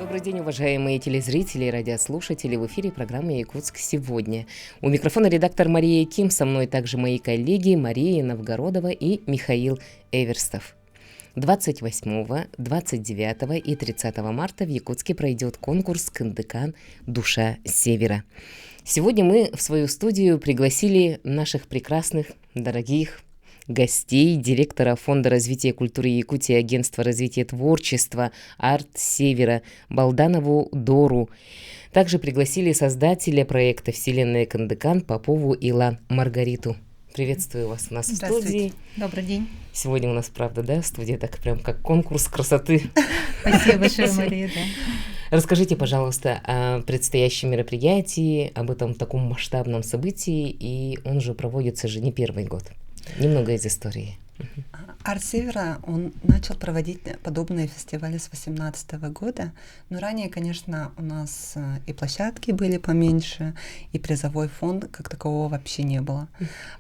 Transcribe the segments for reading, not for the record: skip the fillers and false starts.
Добрый день, уважаемые телезрители и радиослушатели. В эфире программа «Якутск сегодня». У микрофона редактор Мария Ким, со мной также мои коллеги Мария Новгородова и Михаил Эверстов. 28, 29 и 30 марта в Якутске пройдет конкурс «Кындыкан. Душа Севера». Сегодня мы в свою студию пригласили наших прекрасных, дорогих гостей, директора Фонда развития культуры Якутии, Агентства развития творчества «Арт Севера» Балданову Дору. Также пригласили создателя проекта «Вселенная Кындыкан» Попову Илан Маргариту. Приветствую вас у нас в студии. Добрый день. Сегодня у нас, правда, да, студия так прям как конкурс красоты. Спасибо большое, Мария. Расскажите, пожалуйста, о предстоящем мероприятии, об этом таком масштабном событии, и он же проводится же не первый год. Немного из истории. Арт Севера, он начал проводить подобные фестивали с 2018 года, но ранее, конечно, у нас и площадки были поменьше, и призовой фонд как такового вообще не было.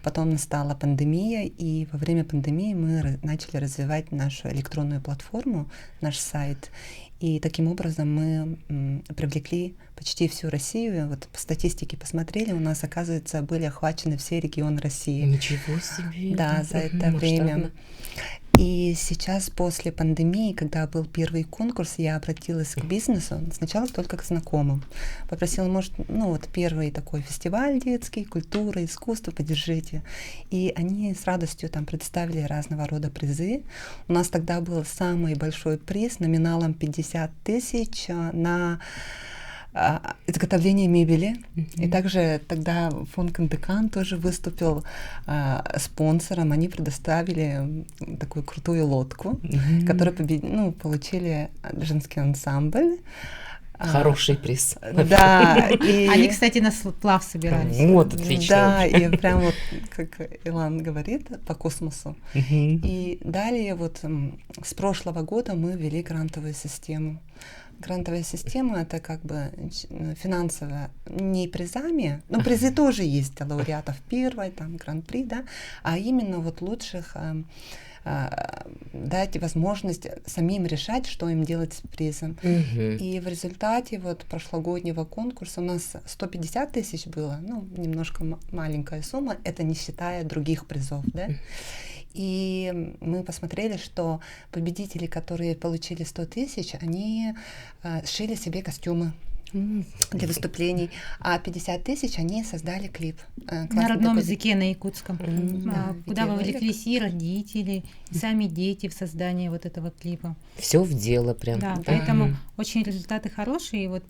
Потом настала пандемия, и во время пандемии мы начали развивать нашу электронную платформу, наш сайт, и таким образом мы привлекли почти всю Россию. Вот по статистике посмотрели, у нас, оказывается, были охвачены все регионы России. Ничего себе! Да, за это время. И сейчас, после пандемии, когда был первый конкурс, я обратилась к бизнесу, сначала только к знакомым. Попросила, может, первый такой фестиваль детский, культура, искусство, поддержите. И они с радостью там представили разного рода призы. У нас тогда был самый большой приз номиналом 50 тысяч на изготовление мебели. И также тогда фонд Кындыкан тоже выступил спонсором. Они предоставили такую крутую лодку, которую получили женский ансамбль. Хороший приз. Да. Они, кстати, на сплав собирались. Вот, отлично. Да, и прям вот, как Илан говорит, по космосу. И далее вот с прошлого года мы ввели грантовую систему. Грантовая система — это как бы финансовая, не призами, но призы тоже есть лауреатов первой, там, гран-при, да, а именно вот лучших дать возможность самим решать, что им делать с призом. И в результате вот прошлогоднего конкурса у нас 150 тысяч было, немножко маленькая сумма, это не считая других призов, да. И мы посмотрели, что победители, которые получили 100 тысяч, они сшили себе костюмы для выступлений, а 50 тысяч они создали клип. На родном языке, на якутском, куда вовлеклись и родители, и сами дети в создание вот этого клипа. Все в дело прям. Да, поэтому очень результаты хорошие. И вот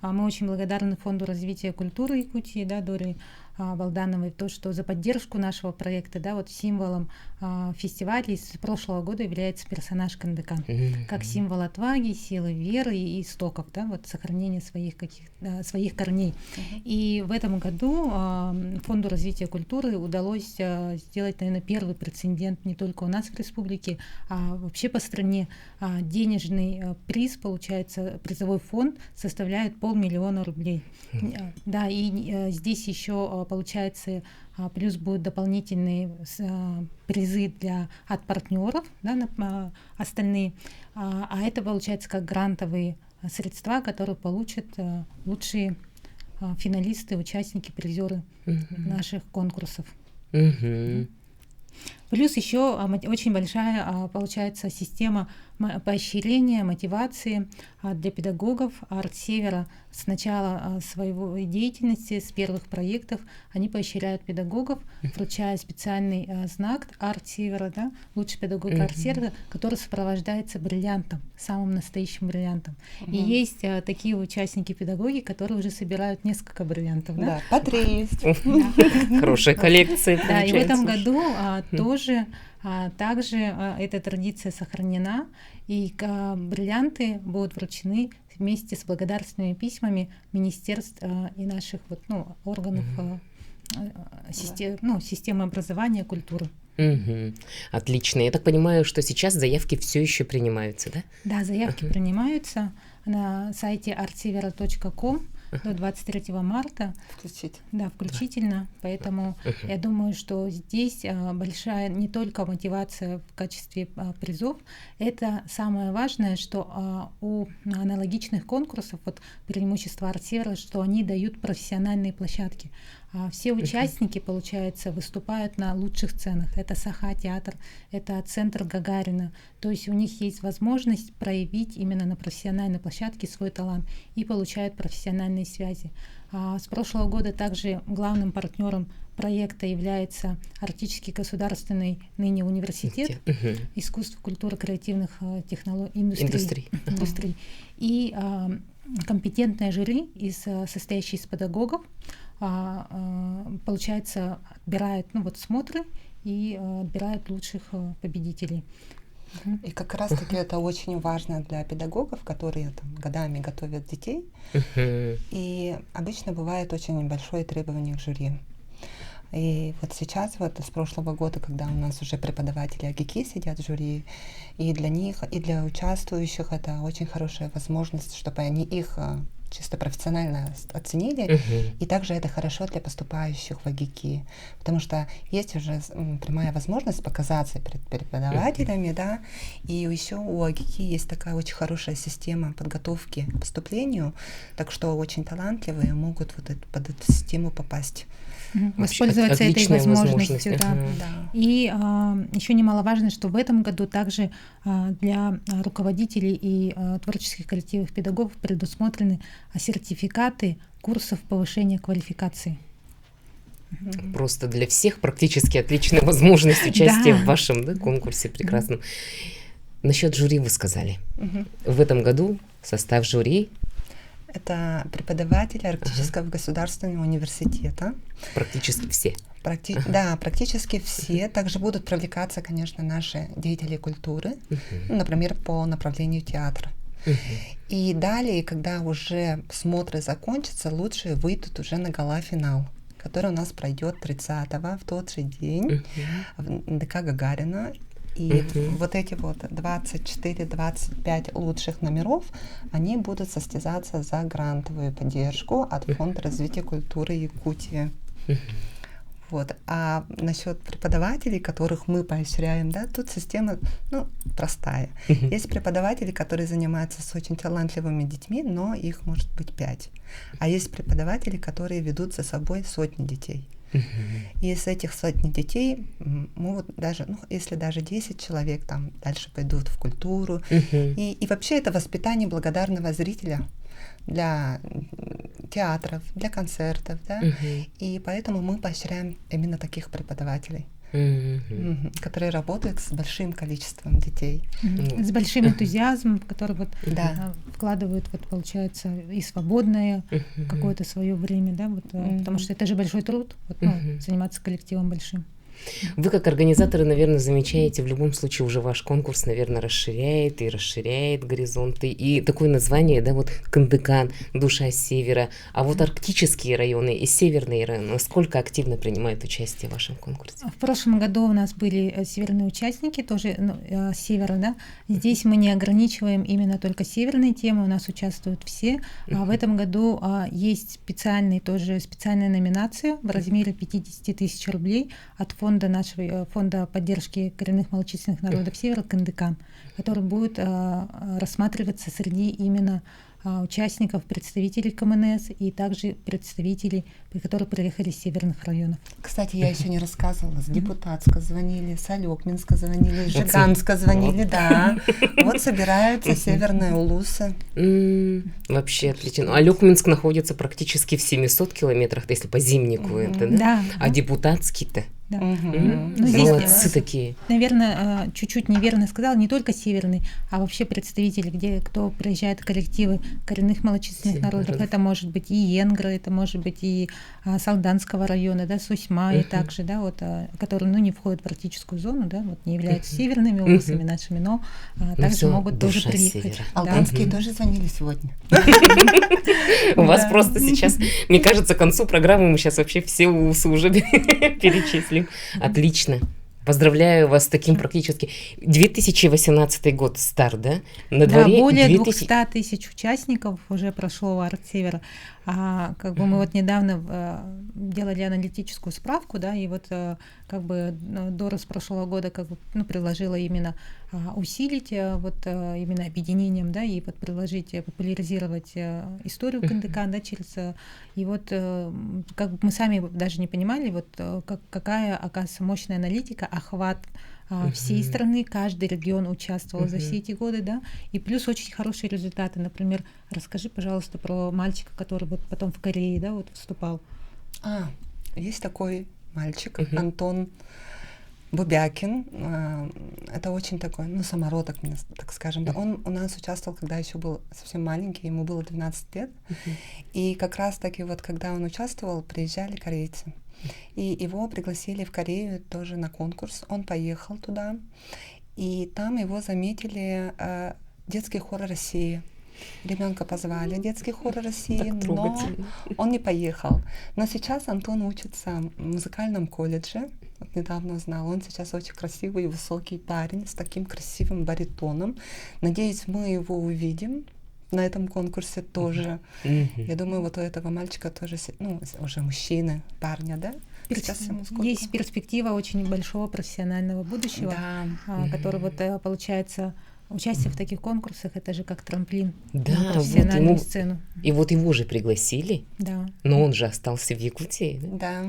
мы очень благодарны Фонду развития культуры Якутии, да, Доре Балдановой, то, что за поддержку нашего проекта, да, вот символом фестиваля с прошлого года является персонаж Кындыкан, как символ отваги, силы, веры и истоков, да, вот сохранения своих корней. И в этом году Фонду развития культуры удалось сделать, наверное, первый прецедент не только у нас в республике, а вообще по стране. Денежный приз, получается, призовой фонд составляет 500 000 рублей. Да, и здесь еще получается, плюс будут дополнительные призы от партнеров, да, остальные. А это получается как грантовые средства, которые получат лучшие финалисты, участники, призеры наших конкурсов. Плюс еще очень большая получается система поощрения, мотивации для педагогов. Арт Севера с начала своей деятельности, с первых проектов, они поощряют педагогов, вручая специальный знак Арт Севера, да, лучший педагог Арт Севера, который сопровождается бриллиантом, самым настоящим бриллиантом. И есть такие участники-педагоги, которые уже собирают несколько бриллиантов. Да, по 3 есть. Хорошая коллекция. Да, и в этом году тоже также эта традиция сохранена, и бриллианты будут вручены вместе с благодарственными письмами министерств и наших органов системы образования, культуры. Отлично. Я так понимаю, что сейчас заявки все еще принимаются, да? Да, заявки принимаются на сайте artsevera.com. до 23 марта. Включительно. Да, включительно. Поэтому я думаю, что здесь большая не только мотивация в качестве призов, это самое важное, что у аналогичных конкурсов, вот преимущество Арт-Севера, что они дают профессиональные площадки. Все участники, получается, выступают на лучших сценах. Это Саха-театр, это центр Гагарина. То есть у них есть возможность проявить именно на профессиональной площадке свой талант и получают профессиональные связи. С прошлого года также главным партнером проекта является Арктический государственный ныне университет искусств, культуры, креативных технологий, индустрий. И компетентное жюри, состоящее из педагогов, получается, отбирает смотры и отбирает лучших победителей. И как раз-таки это очень важно для педагогов, которые годами готовят детей. И обычно бывает очень небольшое требование к жюри. И вот сейчас, с прошлого года, когда у нас уже преподаватели АГИКИ сидят в жюри, и для них, и для участвующих это очень хорошая возможность, чтобы они их чисто профессионально оценили, и также это хорошо для поступающих в АГИКИ, потому что есть уже прямая возможность показаться перед преподавателями, да, и еще у АГИКИ есть такая очень хорошая система подготовки к поступлению, так что очень талантливые могут под эту систему попасть. Воспользоваться этой возможностью. Да. И еще немаловажно, что в этом году также для руководителей и творческих коллективов педагогов предусмотрены сертификаты курсов повышения квалификации. Просто для всех практически отличная возможность участия в вашем конкурсе прекрасном. Насчет жюри вы сказали. В этом году состав жюри — это преподаватели Арктического государственного университета. Практически все. Да, практически все. Также будут привлекаться, конечно, наши деятели культуры, например, по направлению театра. И далее, когда уже смотры закончатся, лучшие выйдут уже на гала-финал, который у нас пройдет 30-го, в тот же день, в ДК Гагарина. И вот эти 24-25 лучших номеров, они будут состязаться за грантовую поддержку от Фонда развития культуры Якутии. А насчет преподавателей, которых мы поощряем, да, тут система простая. Есть преподаватели, которые занимаются с очень талантливыми детьми, но их может быть 5. А есть преподаватели, которые ведут за собой сотни детей. И из этих сотни детей могут даже, если даже 10 человек там дальше пойдут в культуру. И вообще это воспитание благодарного зрителя для театров, для концертов, да. И поэтому мы поощряем именно таких преподавателей, которые работают с большим количеством детей. С большим энтузиазмом, который вкладывают, получается, и свободное какое-то свое время, да, потому что это же большой труд, заниматься коллективом большим. Вы, как организаторы, наверное, замечаете, в любом случае уже ваш конкурс, наверное, расширяет горизонты. И такое название, да, Кандыкан, душа севера. А арктические районы и северные районы, насколько активно принимают участие в вашем конкурсе? В прошлом году у нас были северные участники, тоже с севера, да. Здесь мы не ограничиваем именно только северные темы, у нас участвуют все. А в этом году есть специальная номинация в размере 50 тысяч рублей от нашего фонда поддержки коренных малочисленных народов Севера Кандыкан, который будет рассматриваться среди именно участников, представителей КМНС и также представителей, которые приехали из северных районов. Кстати, я еще не рассказывала, с Депутатска звонили, с Алекминска звонили, с Жиганска звонили, да. Собираются северные улусы. Вообще отлично. Алекминск находится практически в 700 километрах, если по зимнику это, да? А Депутатский-то? Да. Молодцы такие. Наверное, чуть-чуть неверно сказала, не только северный, а вообще представители, кто приезжает, коллективы коренных малочисленных народов. Это может быть и Енгра, это может быть и Салданского района, да, Сусьма, и также, да, которые, не входят в арктическую зону, да, не являются северными улусами нашими, но также могут тоже приехать. Алданские тоже звонили сегодня. У вас просто сейчас, мне кажется, к концу программы мы сейчас вообще все улусы уже перечислим. Отлично. Поздравляю вас с таким практически... 2018 год, старт, да? На дворе более 2000... 200 тысяч участников уже прошло Арт Севера. Как бы мы вот недавно делали аналитическую справку, да, и вот как бы Дора с прошлого года как бы, предложила именно усилить вот именно объединением, да, и вот предложить популяризировать историю КНДК, да, через... И вот как бы мы сами даже не понимали, вот какая, оказывается, мощная аналитика, охват всей страны, каждый регион участвовал за все эти годы, да, и плюс очень хорошие результаты. Например, расскажи, пожалуйста, про мальчика, который вот потом в Корее, да, вот выступал. Есть такой мальчик, Антон Бубякин. Это очень такой, самородок, так скажем. Да. Он у нас участвовал, когда еще был совсем маленький, ему было 12 лет. И как раз-таки вот, когда он участвовал, приезжали корейцы. И его пригласили в Корею тоже на конкурс. Он поехал туда, и там его заметили детский хор России. Ребенка позвали, детский хор России, но он не поехал. Но сейчас Антон учится в музыкальном колледже. Вот недавно узнала, он сейчас очень красивый, высокий парень с таким красивым баритоном. Надеюсь, мы его увидим на этом конкурсе тоже. Я думаю, вот у этого мальчика тоже, уже мужчины, парня, да? Есть перспектива очень большого профессионального будущего, который вот получается... Участие в таких конкурсах — это же как трамплин на профессиональную сцену. И вот его же пригласили, но он же остался в Якутии. Да.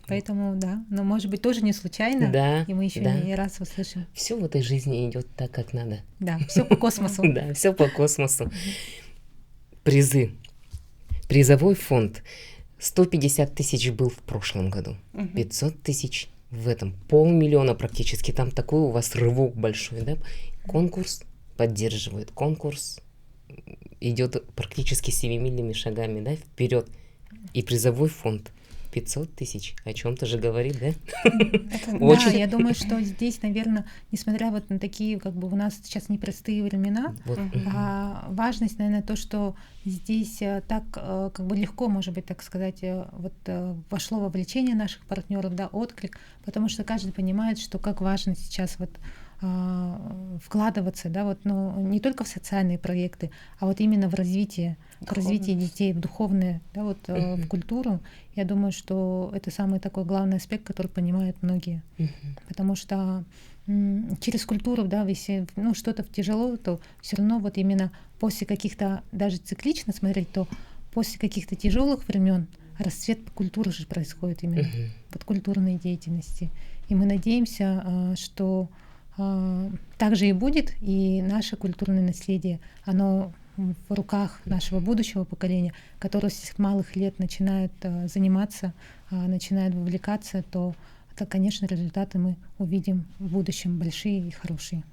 Поэтому, но может быть тоже не случайно, и мы еще не раз услышим. Все в этой жизни идет так, как надо. Да, все по космосу. Да, все по космосу. Призы. Призовой фонд 150 тысяч был в прошлом году, 500 тысяч в этом, 500 000 практически. Там такой у вас рывок большой, да? Конкурс поддерживает, конкурс идет практически семимильными шагами, да, вперед. И призовой фонд 500 тысяч о чем-то же говорит, да? Да, я думаю, что здесь, наверное, несмотря вот на такие, как бы у нас сейчас непростые времена, важность, наверное, то, что здесь так как бы легко, может быть, так сказать, вот вошло вовлечение наших партнеров, да, отклик, потому что каждый понимает, что как важно сейчас вот вкладываться, да, вот, не только в социальные проекты, а вот именно в развитие детей, в духовное, да, вот, в культуру. Я думаю, что это самый такой главный аспект, который понимают многие. Потому что через культуру, да, если что-то тяжело, то все равно вот именно после каких-то, даже циклично смотреть, то после каких-то тяжелых времен расцвет культуры же происходит именно, вот культурной деятельности. И мы надеемся, что так же и будет, и наше культурное наследие, оно в руках нашего будущего поколения, которое с малых лет начинает заниматься, начинает вовлекаться, то, конечно, результаты мы увидим в будущем большие и хорошие.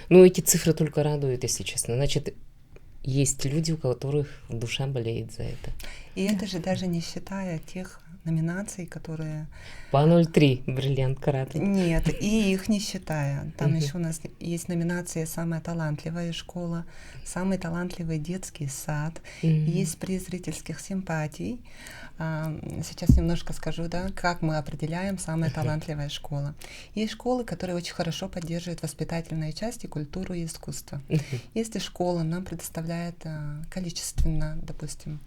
Эти цифры только радуют, если честно. Значит, есть люди, у которых душа болеет за это. И это же даже не считая тех номинаций, которые... По 0,3 бриллиант карата. Нет, и их не считая. Там еще у нас есть номинация «Самая талантливая школа», «Самый талантливый детский сад», есть приз зрительских симпатий. Сейчас немножко скажу, да, как мы определяем «Самая талантливая школа». Есть школы, которые очень хорошо поддерживают воспитательные части, культуру и искусство. Если школа нам предоставляет количественно, допустим,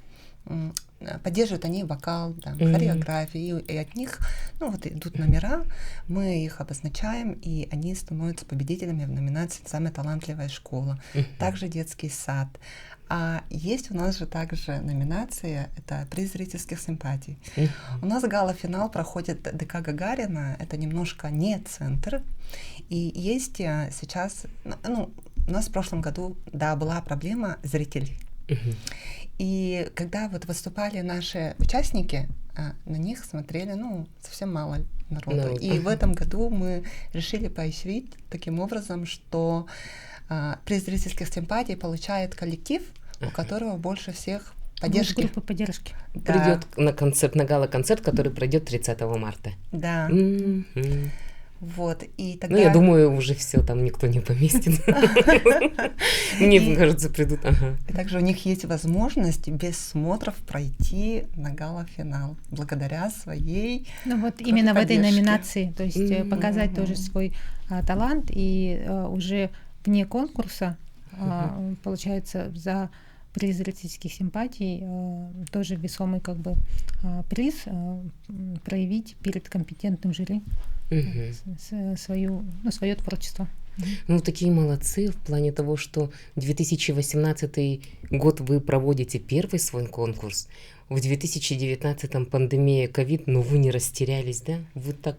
поддерживают они вокал, хореографию, и от них идут номера, мы их обозначаем, и они становятся победителями в номинации «Самая талантливая школа». Также детский сад. А есть у нас же также номинация, это приз зрительских симпатий. У нас гала-финал проходит ДК Гагарина, это немножко не центр, и есть сейчас, у нас в прошлом году, была проблема зрителей. И когда вот выступали наши участники, на них смотрели, совсем мало народу. И в этом году мы решили поощрить таким образом, что приз зрительских симпатий получает коллектив, у которого больше всех поддержки. Группа поддержки. Придет на гала-концерт, который пройдет 30 марта. Да. Вот, и тогда... Ну, я думаю, уже все там никто не поместит. Мне кажется, придут. И также у них есть возможность без смотров пройти на гала-финал благодаря своей Ну вот именно в этой поддержке. номинации, то есть показать тоже свой талант и уже вне конкурса, получается, за приз зрительских симпатий тоже весомый как бы приз проявить перед компетентным жюри свое творчество. Ну, такие молодцы в плане того, что 2018 год вы проводите первый свой конкурс, в 2019 пандемия ковид, но вы не растерялись, да? Вы так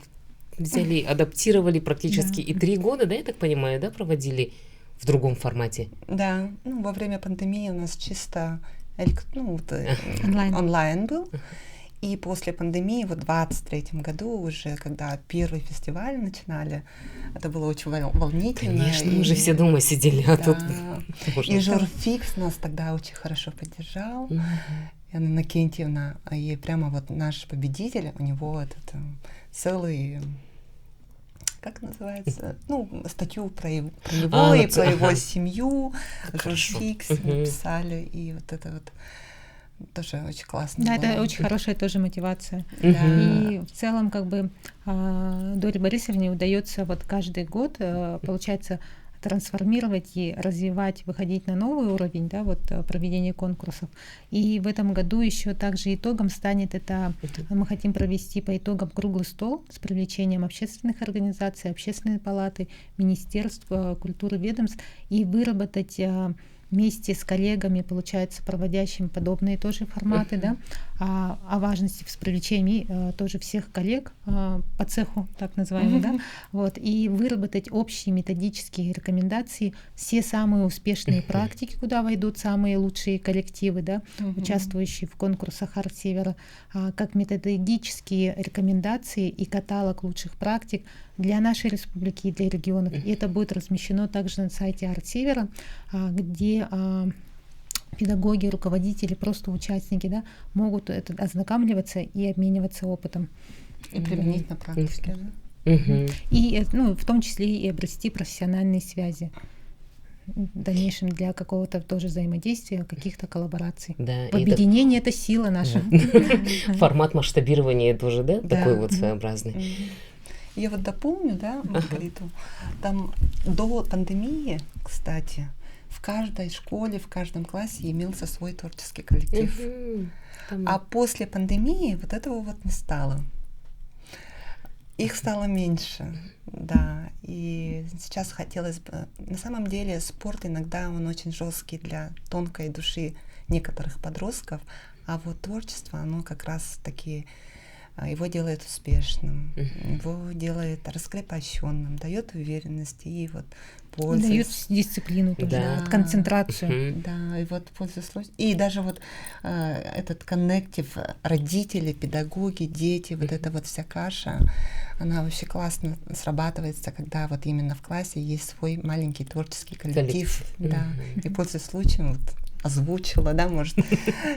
взяли, адаптировали практически и 3 года, да, я так понимаю, да, проводили в другом формате? Да, ну, во время пандемии у нас чисто онлайн был. И после пандемии, вот в 2023 году уже, когда первый фестиваль начинали, это было очень волнительно. Конечно, мы же все дома сидели, а тут... И журфикс нас тогда очень хорошо поддержал. Анна Иннокентьевна, и прямо вот наш победитель, у него этот целый... Как называется? Ну, статью про него и про его семью, журфикс написали, и вот это вот тоже очень классно. Да, было. это очень хорошая тоже мотивация. Да. И в целом, как бы, Доре Борисовне удается вот каждый год, получается, трансформировать и развивать, выходить на новый уровень, да, вот проведения конкурсов. И в этом году еще также итогом станет это, мы хотим провести по итогам круглый стол с привлечением общественных организаций, общественной палаты, министерств, культуры, ведомств и выработать вместе с коллегами, получается, проводящими подобные тоже форматы, да, о важности с привлечением тоже всех коллег по цеху, так называемый, да, вот, и выработать общие методические рекомендации, все самые успешные практики, куда войдут самые лучшие коллективы, да, участвующие в конкурсах Арт-Севера, как методические рекомендации и каталог лучших практик для нашей республики и для регионов. И это будет размещено также на сайте Арт-Севера, где педагоги, руководители, просто участники, да, могут ознакомливаться и обмениваться опытом. И применить на практике. Да? И, ну, в том числе и обрести профессиональные связи в дальнейшем для какого-то тоже взаимодействия, каких-то коллабораций. Да, Объединение — это сила наша. Формат масштабирования тоже, да, такой вот своеобразный. Я вот дополню, да, Маргариту, там до пандемии, кстати, в каждой школе, в каждом классе имелся свой творческий коллектив. А после пандемии вот этого вот не стало. Их стало меньше, да. И сейчас хотелось бы... На самом деле спорт иногда он очень жесткий для тонкой души некоторых подростков, а вот творчество, оно как раз таки... Его делает успешным, его делает раскрепощенным, дает уверенность и вот пользу. Дает дисциплину тоже, Да. концентрацию. Да, и вот пользу случая. И даже вот этот коннектив родители, педагоги, дети, вот эта вот вся каша, она вообще классно срабатывается, когда вот именно в классе есть свой маленький творческий коллектив. Да. И пользуясь случаем вот озвучила, да, может,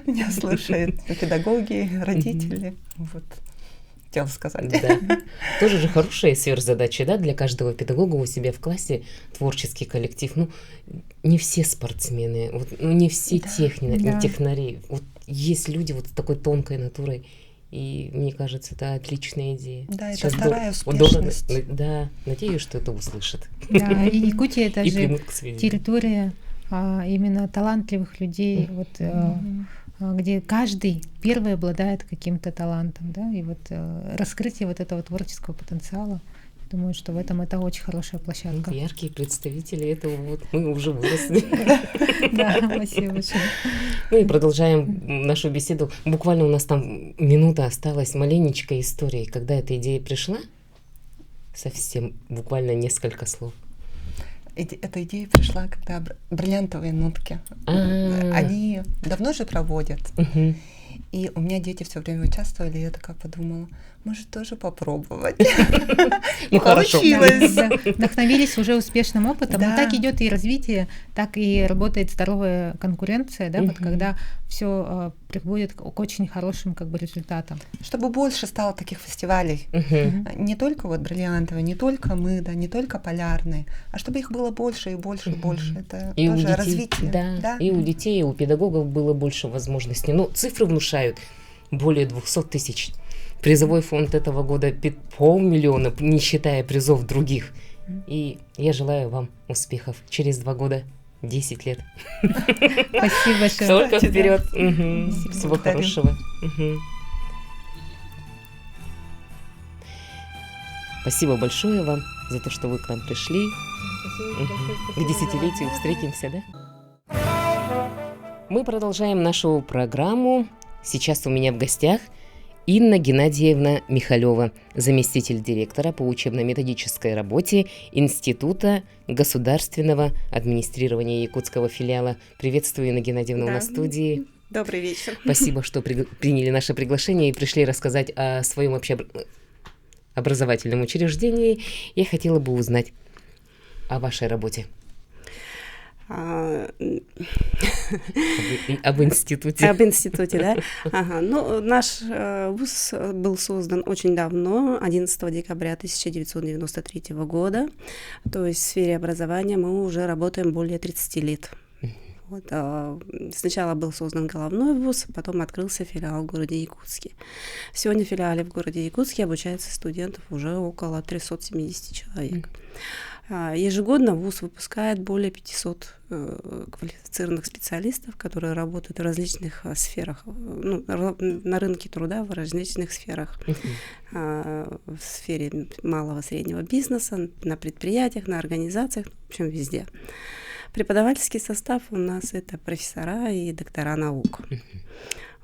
меня слушают педагоги, родители. Вот. Хотела сказать. Да. Тоже же хорошая сверхзадача, да, для каждого педагога у себя в классе творческий коллектив. Ну, не все спортсмены, вот, ну, не все технари. Вот есть люди вот с такой тонкой натурой, и мне кажется, это отличная идея. Да, это Сейчас вторая успешность. Да, надеюсь, что это услышат. Да, и Якутия — это И же примут к сведению. территория именно талантливых людей, вот, где каждый первый обладает каким-то талантом, да, и вот раскрытие вот этого творческого потенциала, думаю, что в этом это очень хорошая площадка. Яркие представители этого, вот мы уже выросли. Да, спасибо большое. Ну и продолжаем нашу беседу. Буквально у нас там минута осталась, маленечкой истории. Когда эта идея пришла, совсем буквально несколько слов. Эта идея пришла, когда бриллиантовые нотки. Они давно же проводят. И у меня дети все время участвовали, и я такая подумала, может, тоже попробовать. Ну, хорошо. Получилось. Да, вдохновились уже успешным опытом. Да. Но так идет и развитие, так и работает здоровая конкуренция, да, вот когда все приводит к очень хорошим как бы результатам. Чтобы больше стало таких фестивалей. Не только вот бриллиантовые, не только мы, да, не только полярные, а чтобы их было больше и больше и больше. Это и тоже у детей, развитие. Да, и у детей, и у педагогов было больше возможностей. Но цифры внушают. Более 200 тысяч. Призовой фонд этого года 500 000, не считая призов других. И я желаю вам успехов через 2 года. 10 лет. Спасибо большое. Только вперед. Всего хорошего. Спасибо большое вам за то, что вы к нам пришли. К десятилетию встретимся, да? Мы продолжаем нашу программу. Сейчас у меня в гостях Инна Геннадьевна Михалева, заместитель директора по учебно-методической работе Института государственного администрирования якутского филиала. Приветствую, Инна Геннадьевна, у нас в студии. Добрый вечер. Спасибо, что приняли наше приглашение и пришли рассказать о своем общеобразовательном учреждении. Я хотела бы узнать о вашей работе. Об институте. Об институте, да? Ага. Ну, наш вуз был создан очень давно, 11 декабря 1993 года. То есть в сфере образования мы уже работаем более 30 лет. Вот, сначала был создан головной вуз, потом открылся филиал в городе Якутске. Сегодня в филиале в городе Якутске обучается студентов уже около 370 человек. Ежегодно вуз выпускает более 500 квалифицированных специалистов, которые работают в различных сферах, ну, на рынке труда в различных сферах. В сфере малого и среднего бизнеса, на предприятиях, на организациях, в общем, везде. Преподавательский состав у нас это профессора и доктора наук.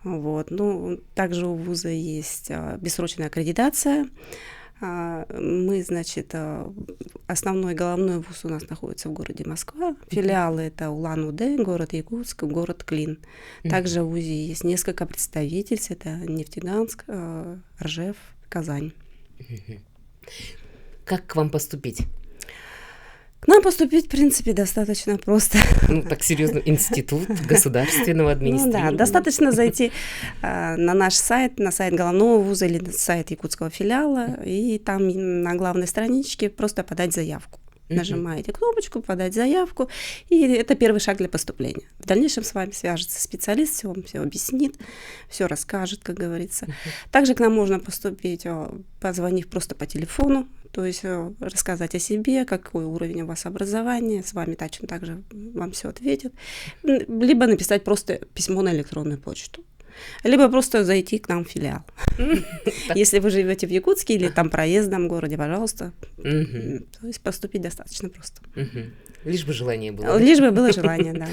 Вот. Ну, также у вуза есть бессрочная аккредитация. Мы, значит, основной головной вуз у нас находится в городе Москва. Филиалы это Улан-Удэ, город Якутск, город Клин. Также в вузе есть несколько представительств. Это Нефтеганск, Ржев, Казань. Как к вам поступить? К нам поступить, в принципе, достаточно просто. Ну, так серьезно, институт государственного администрирования. Ну да, достаточно зайти на наш сайт, на сайт головного вуза или на сайт якутского филиала, и там на главной страничке просто подать заявку. Нажимаете кнопочку «Подать заявку», и это первый шаг для поступления. В дальнейшем с вами свяжется специалист, все вам все объяснит, все расскажет, как говорится. Также к нам можно поступить, позвонив просто по телефону, то есть рассказать о себе, какой уровень у вас образования, с вами точно так же вам все ответят, либо написать просто письмо на электронную почту. Либо просто зайти к нам в филиал. Если вы живете в Якутске или там проездом в городе, пожалуйста. То есть поступить достаточно просто. Лишь бы желание было. Лишь бы было желание, да.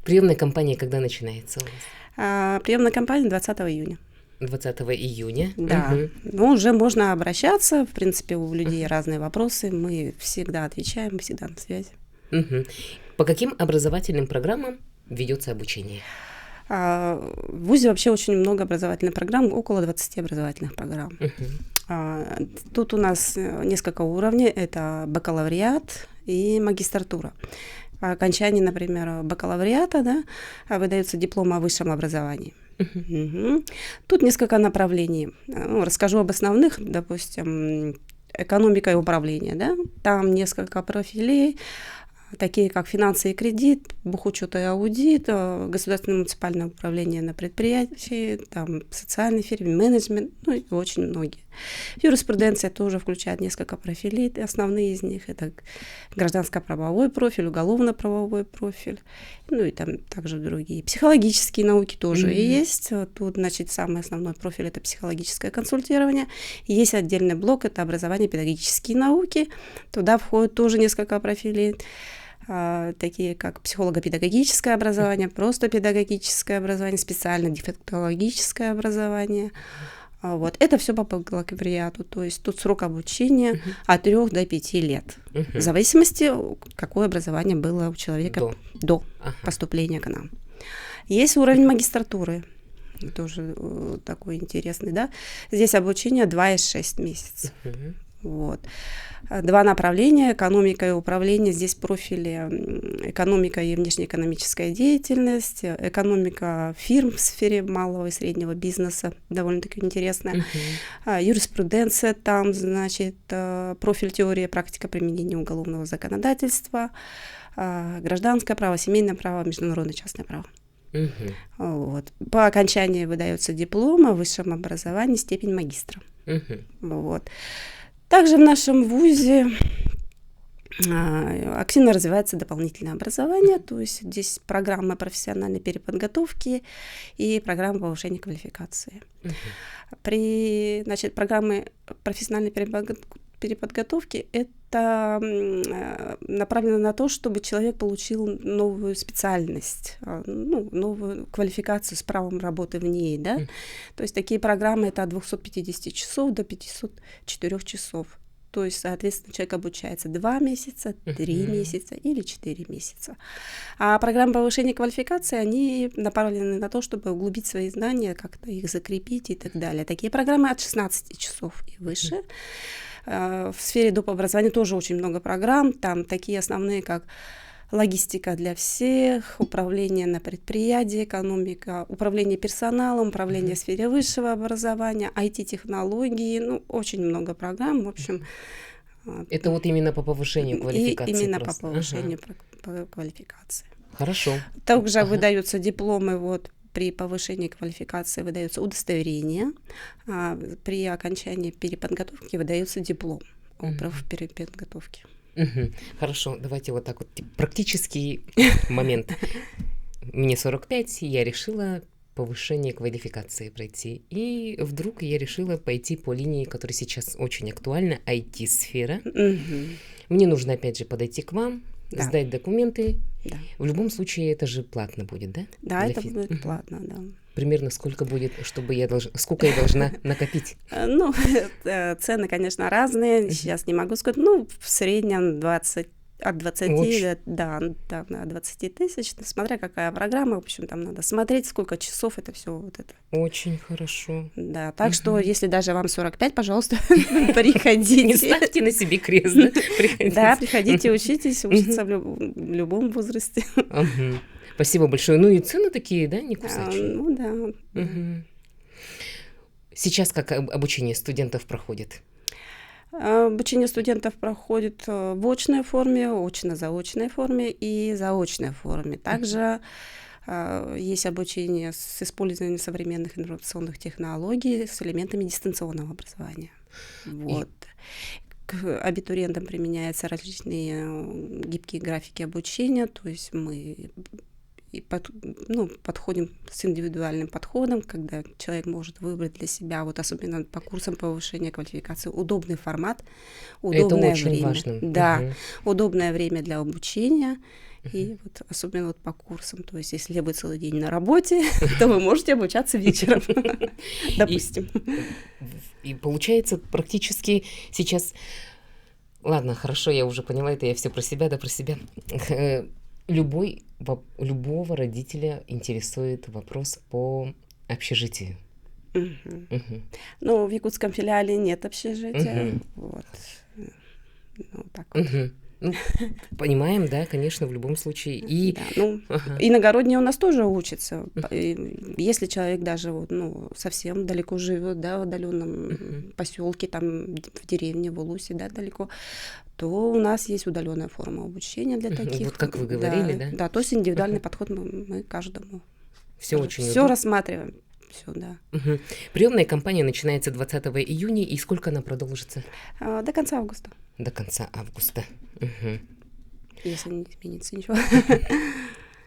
Приемная кампания когда начинается у вас? Приемная кампания 20 июня. 20 июня. Да. Ну, уже можно обращаться. В принципе, у людей разные вопросы. Мы всегда отвечаем, мы всегда на связи. По каким образовательным программам ведется обучение? В вузе вообще очень много образовательных программ, около 20 образовательных программ. Тут у нас несколько уровней, это бакалавриат и магистратура. По окончании, например, бакалавриата, да, выдается диплом о высшем образовании. Тут несколько направлений. Ну, расскажу об основных, допустим, экономика и управление, да, там несколько профилей, такие как финансы и кредит, бухучет и аудит, государственное муниципальное управление на предприятии, там, социальной фирме, менеджмент, ну и очень многие. Юриспруденция тоже включает несколько профилей, основные из них это гражданско-правовой профиль, уголовно-правовой профиль, ну и там также другие. Психологические науки тоже есть. Тут, значит, самый основной профиль это психологическое консультирование. Есть отдельный блок, это образование педагогические науки. Туда входит тоже несколько профилей, такие как психолого-педагогическое образование, просто педагогическое образование, специально-дефектологическое образование. Вот. Это все по бакалавриату, то есть тут срок обучения от 3 до 5 лет, в зависимости, какое образование было у человека до поступления к нам. Есть уровень магистратуры, тоже такой интересный, да. Здесь обучение 2,6 месяцев. Вот. 2 направления: экономика и управление. Здесь профили экономика и внешнеэкономическая деятельность, экономика фирм в сфере малого и среднего бизнеса, довольно-таки интересная. Юриспруденция, там, значит, профиль теория, практика применения уголовного законодательства, гражданское право, семейное право, международное частное право. Вот. По окончании выдается диплом о высшем образовании, степень магистра. Вот. Также в нашем вузе активно развивается дополнительное образование, то есть здесь программа профессиональной переподготовки и программа повышения квалификации. При, значит, программе профессиональной переподготовки это направлено на то, чтобы человек получил новую специальность, ну, новую квалификацию с правом работы в ней, да. То есть такие программы это от 250 часов до 504 часов. То есть, соответственно, человек обучается 2 месяца, 3 месяца или 4 месяца. А программы повышения квалификации, они направлены на то, чтобы углубить свои знания, как-то их закрепить и так далее. Такие программы от 16 часов и выше. В сфере доп. Образования тоже очень много программ. Там такие основные, как логистика для всех, управление на предприятии, экономика, управление персоналом, управление в сфере высшего образования, IT-технологии, ну, очень много программ, в общем. Это вот именно по повышению квалификации? Именно просто. по повышению квалификации. Хорошо. Также выдаются дипломы, вот, при повышении квалификации выдается удостоверение, а при окончании переподготовки выдается диплом о переподготовке. Хорошо, давайте вот так вот практический момент. Мне 45, я решила повышение квалификации пройти. И вдруг я решила пойти по линии, которая сейчас очень актуальна, IT-сфера. Мне нужно опять же подойти к вам, сдать документы. Да. В любом случае это же платно будет, да? Да, это будет платно, да. Примерно сколько будет, сколько я должна накопить? Ну, цены, конечно, разные. Сейчас не могу сказать. Ну, в среднем от 20 до 20 тысяч, смотря какая программа. В общем, там надо смотреть, сколько часов это все вот это. Очень хорошо. Да, так что, если даже вам 45, пожалуйста, приходите. Не ставьте на себе крест, да? Да, приходите, учитесь, учиться в любом возрасте. Спасибо большое. Ну и цены такие, да, не кусачие? Ну да. Сейчас как обучение студентов проходит? Обучение студентов проходит в очной форме, очно-заочной форме и заочной форме. Также есть обучение с использованием современных информационных технологий с элементами дистанционного образования. Вот. К абитуриентам применяются различные гибкие графики обучения, то есть мы подходим с индивидуальным подходом, когда человек может выбрать для себя, вот особенно по курсам повышения квалификации, удобный формат, удобное это очень время. Важно. Да, удобное время для обучения. И вот особенно вот по курсам, то есть если вы целый день на работе, то вы можете обучаться вечером, допустим. И получается практически сейчас... Ладно, хорошо, я уже поняла это, я все про себя, да про себя. Любого родителя интересует вопрос по общежитию. Ну, в якутском филиале нет общежития. Вот. Ну, так вот. Ну, понимаем, да, конечно, в любом случае. И да, иногородние у нас тоже учатся. Если человек даже совсем далеко живет, да, в отдаленном поселке, там в деревне, в Улусе, да, далеко, то у нас есть удаленная форма обучения для таких. Вот как вы говорили, да? Да, то есть индивидуальный подход мы каждому. Все рассматриваем. Все, да. Приемная кампания начинается 20 июня, и сколько она продолжится? До конца августа. До конца августа. Если не изменится ничего.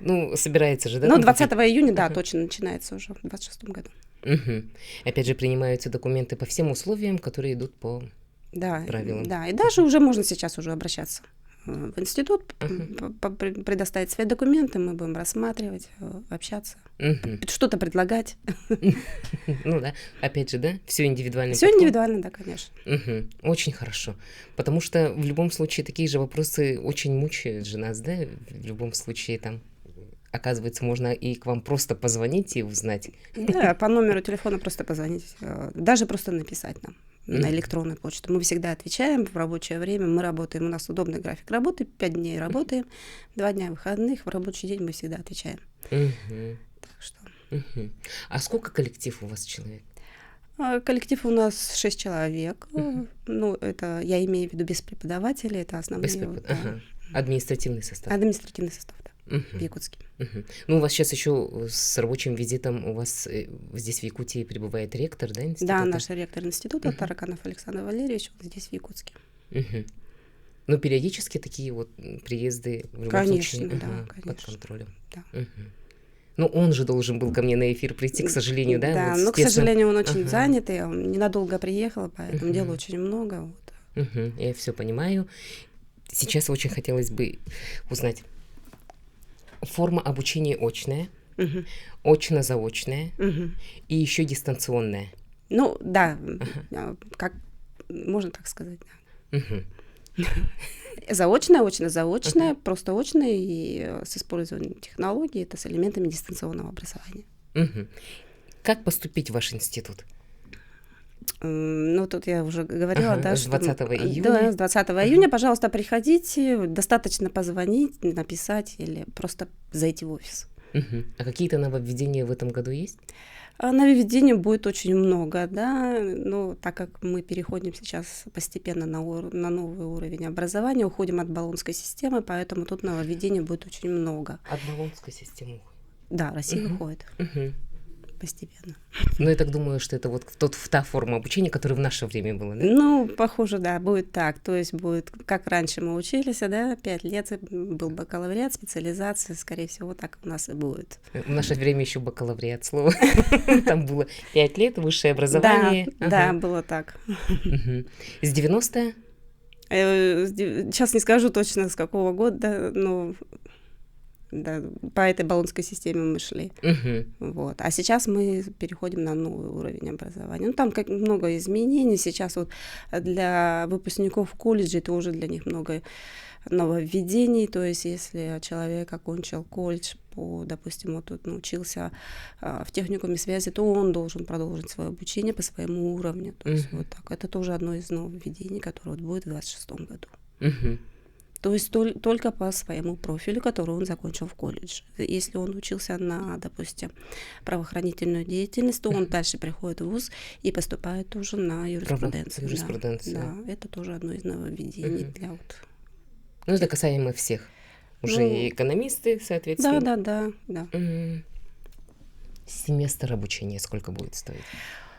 Ну, собирается же, да? Ну, 20 июня, да, точно начинается уже в 26-м году. Опять же, принимаются документы по всем условиям, которые идут по правилам. Да, и даже уже можно сейчас уже обращаться в институт, предоставить свои документы, мы будем рассматривать, общаться, что-то предлагать. Ну да, опять же, да, все индивидуально. Все индивидуально, да, конечно. Очень хорошо, потому что в любом случае такие же вопросы очень мучают же нас, да, в любом случае там, оказывается, можно и к вам просто позвонить и узнать. Да, по номеру телефона просто позвонить, даже просто написать нам. на электронную почту. Мы всегда отвечаем в рабочее время, мы работаем, у нас удобный график работы, 5 дней работаем, 2 дня выходных, в рабочий день мы всегда отвечаем. Так что... А сколько коллектив у вас человек? Коллектив у нас 6 человек. Ну, это я имею в виду без преподавателей, это основные. Административный состав. Административный состав, да, в Якутске. Ну, у вас сейчас еще с рабочим визитом, у вас здесь в Якутии пребывает ректор, да, института? Да, наш ректор института, Тараканов Александр Валерьевич, он здесь в Якутске. Ну, периодически такие вот приезды в любом случае под контролем. Да. Ну, он же должен был ко мне на эфир прийти, к сожалению, да? Да, вот но, к сожалению, он очень занятый, он ненадолго приехал, поэтому дела очень много. Вот. Я все понимаю. Сейчас очень хотелось бы узнать. Форма обучения очная, очно-заочная и еще дистанционная. Ну, да, как можно так сказать, да. Заочная, очно-заочная, просто очная и с использованием технологий, это с элементами дистанционного образования. Как поступить в ваш институт? Ну, тут я уже говорила, да, с 20 июня. Да, с 20 июня, пожалуйста, приходите, достаточно позвонить, написать или просто зайти в офис. А какие-то нововведения в этом году есть? Нововведений будет очень много, да, но так как мы переходим сейчас постепенно на новый уровень образования, уходим от болонской системы, поэтому тут нововведений будет очень много. От болонской системы уходит? Да, Россия уходит. Постепенно. Но я так думаю, что это вот та форма обучения, которая в наше время была, да? Ну, похоже, да, будет так. То есть будет, как раньше мы учились, да, 5 лет был бакалавриат, специализация, скорее всего, так у нас и будет. В наше время еще бакалавриат слово. Там было 5 лет, высшее образование. Да, было так. С 90-е? Сейчас не скажу точно, с какого года, но... Да, по этой болонской системе мы шли. Вот. А сейчас мы переходим на новый уровень образования. Ну, там как много изменений. Сейчас вот для выпускников колледжа это уже для них много нововведений. То есть если человек окончил колледж, допустим, вот тут научился в техникуме связи, то он должен продолжить свое обучение по своему уровню. То есть вот так. Это тоже одно из нововведений, которое вот будет в 2026 году. То есть только по своему профилю, который он закончил в колледже. Если он учился на, допустим, правоохранительную деятельность, то он дальше приходит в вуз и поступает тоже на юриспруденцию. Да, это тоже одно из нововведений для вот... Ну, это касаемо всех. Уже и экономисты, соответственно. Да. Семестр обучения сколько будет стоить?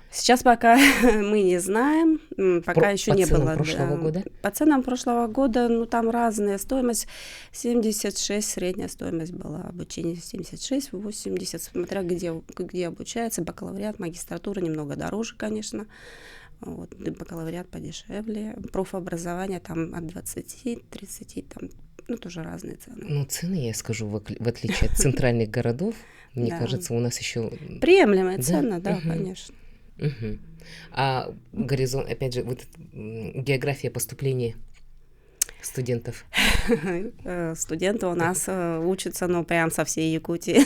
Сейчас пока мы не знаем, пока еще не было. По ценам прошлого года? По ценам прошлого года, ну там разная стоимость, 76, средняя стоимость была обучение 76, 80, смотря где обучается, бакалавриат, магистратура немного дороже, конечно, вот, бакалавриат подешевле, профобразование там от 20, 30, там, ну тоже разные цены. Ну цены, я скажу, в отличие от центральных городов, мне кажется, у нас еще... Приемлемая цена, да, конечно. А горизонт, опять же, вот география поступления студентов? Студенты у нас учатся, ну, прям со всей Якутии.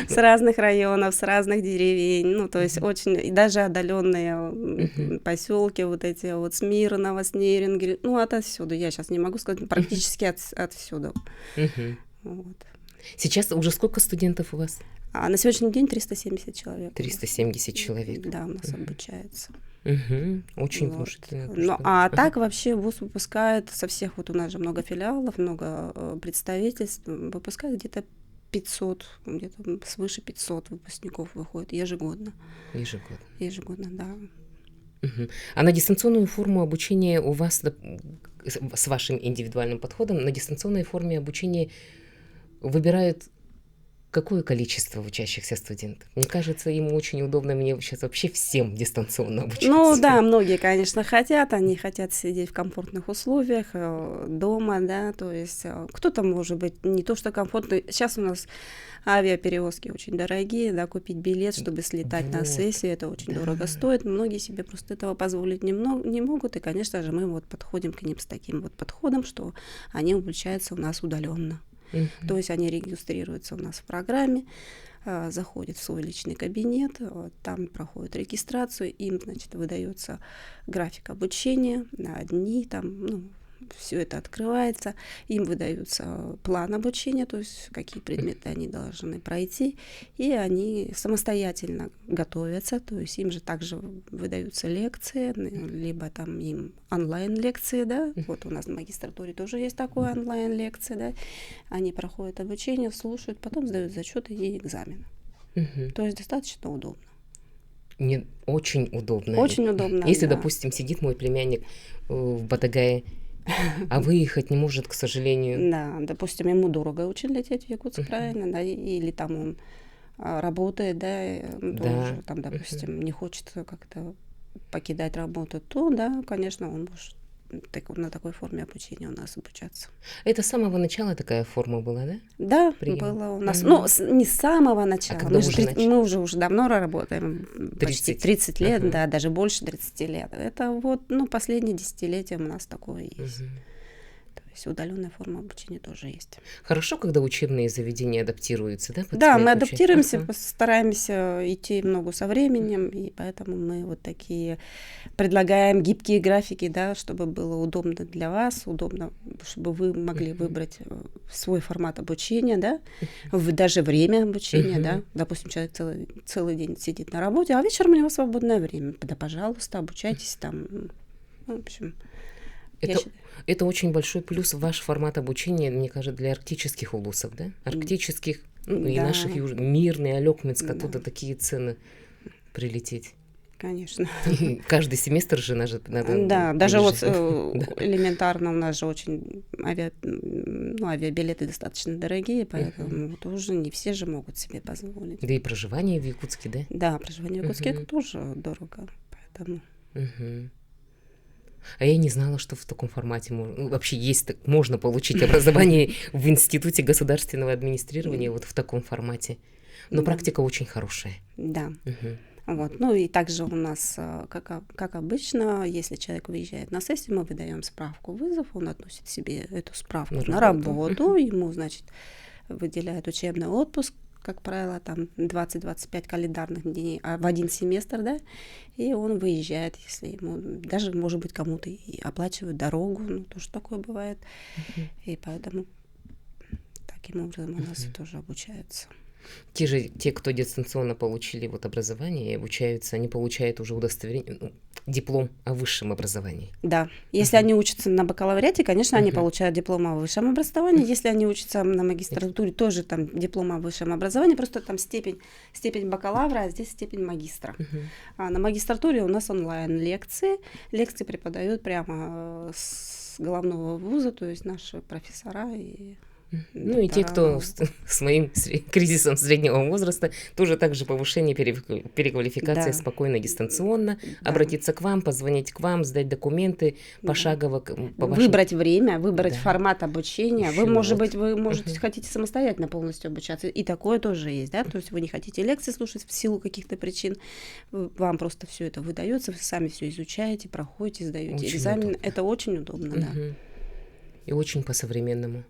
С разных районов, с разных деревень. Ну, то есть очень, даже отдаленные поселки, вот эти вот Смирново, Снеринги, ну, отовсюду. Я сейчас не могу сказать, практически отсюда. Вот. Сейчас уже сколько студентов у вас? А на сегодняшний день 370 человек. 370 человек. Да, у нас обучается. Очень внушительно. Ну, а так вообще вуз выпускает со всех, вот у нас же много филиалов, много представительств, выпускает где-то 500, где-то свыше 500 выпускников выходит ежегодно. Ежегодно, да. А на дистанционную форму обучения у вас, с вашим индивидуальным подходом, на дистанционной форме обучения выбирают какое количество учащихся студентов? Мне кажется, ему очень удобно, мне сейчас вообще всем дистанционно обучаться. Ну да, многие, конечно, хотят, они хотят сидеть в комфортных условиях, дома, да, то есть кто-то, может быть, не то, что комфортно. Сейчас у нас авиаперевозки очень дорогие, да, купить билет, чтобы слетать на сессию, это очень дорого стоит. Многие себе просто этого позволить не могут, и, конечно же, мы вот подходим к ним с таким вот подходом, что они обучаются у нас удаленно. То есть они регистрируются у нас в программе, заходят в свой личный кабинет, там проходят регистрацию, им, значит, выдается график обучения на дни, там, ну, все это открывается, им выдается план обучения, то есть какие предметы они должны пройти, и они самостоятельно готовятся, то есть им же также выдаются лекции, либо там им онлайн-лекции, да, вот у нас в магистратуре тоже есть такое онлайн-лекции, да, они проходят обучение, слушают, потом сдают зачеты и экзамены. То есть достаточно удобно. Мне очень удобно. Очень удобно, Если, да. допустим, сидит мой племянник в Батагае, а выехать не может, к сожалению. Да, допустим, ему дорого очень лететь в Якутск, правильно, да, или там он работает, да, тоже, там, допустим, не хочет как-то покидать работу, то, да, конечно, он может на такой форме обучения у нас обучаться. Это с самого начала такая форма была, да? Да, Прием. было у нас, ну, не с самого начала, когда мы уже давно работаем, 30. почти 30 лет, да, даже больше 30 лет. Это вот, ну, последние десятилетия у нас такое есть. То есть удаленная форма обучения тоже есть. Хорошо, когда учебные заведения адаптируются, да? Да, мы адаптируемся, стараемся идти в ногу со временем, и поэтому мы вот такие предлагаем гибкие графики, да, чтобы было удобно для вас, удобно, чтобы вы могли выбрать свой формат обучения, да, даже время обучения, да. Допустим, человек целый день сидит на работе, а вечером у него свободное время. Да, пожалуйста, обучайтесь там. В общем, это очень большой плюс ваш формат обучения, мне кажется, для арктических улусов, да? Арктических, ну, и наших Мирный, Алёкминск, оттуда такие цены прилететь. Конечно. И каждый семестр же надо... Да, даже вот элементарно у нас же очень авиабилеты достаточно дорогие, поэтому тоже не все же могут себе позволить. Да и проживание в Якутске, да? Да, проживание в Якутске это тоже дорого, поэтому... А я не знала, что в таком формате вообще можно получить образование в Институте государственного администрирования вот в таком формате. Но практика очень хорошая. Да. Вот. Ну и также у нас, как обычно, если человек выезжает на сессию, мы выдаем справку вызов, он относит себе эту справку на работу, ему, значит, выделяют учебный отпуск, как правило, там 20-25 календарных дней в один семестр, да, и он выезжает, если ему, даже, может быть, кому-то и оплачивают дорогу, ну, тоже такое бывает, и поэтому таким образом у нас тоже обучаются. Те, кто дистанционно получили вот образование и обучаются, они получают уже удостоверение, диплом о высшем образовании. Да. Если они учатся на бакалавриате, конечно, они получают диплом о высшем образовании. Если они учатся на магистратуре, тоже там диплом о высшем образовании, просто там степень бакалавра, а здесь степень магистра. А на магистратуре у нас онлайн-лекции. Лекции преподают прямо с головного вуза, то есть наши профессора и... Ну и те, кто с моим кризисом среднего возраста, тоже также повышение, переквалификация спокойно, дистанционно, обратиться к вам, позвонить к вам, сдать документы, пошагово. Выбрать время, выбрать формат обучения. Вы, может быть, хотите самостоятельно полностью обучаться, и такое тоже есть, да, то есть вы не хотите лекции слушать в силу каких-то причин, вам просто все это выдается, вы сами все изучаете, проходите, сдаете экзамен. Это очень удобно, да. И очень по-современному.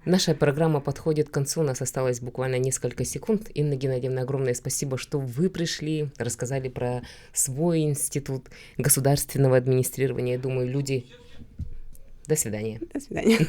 Наша программа подходит к концу, у нас осталось буквально несколько секунд. Инна Геннадьевна, огромное спасибо, что вы пришли, рассказали про свой институт государственного администрирования. Я думаю, люди... До свидания. До свидания.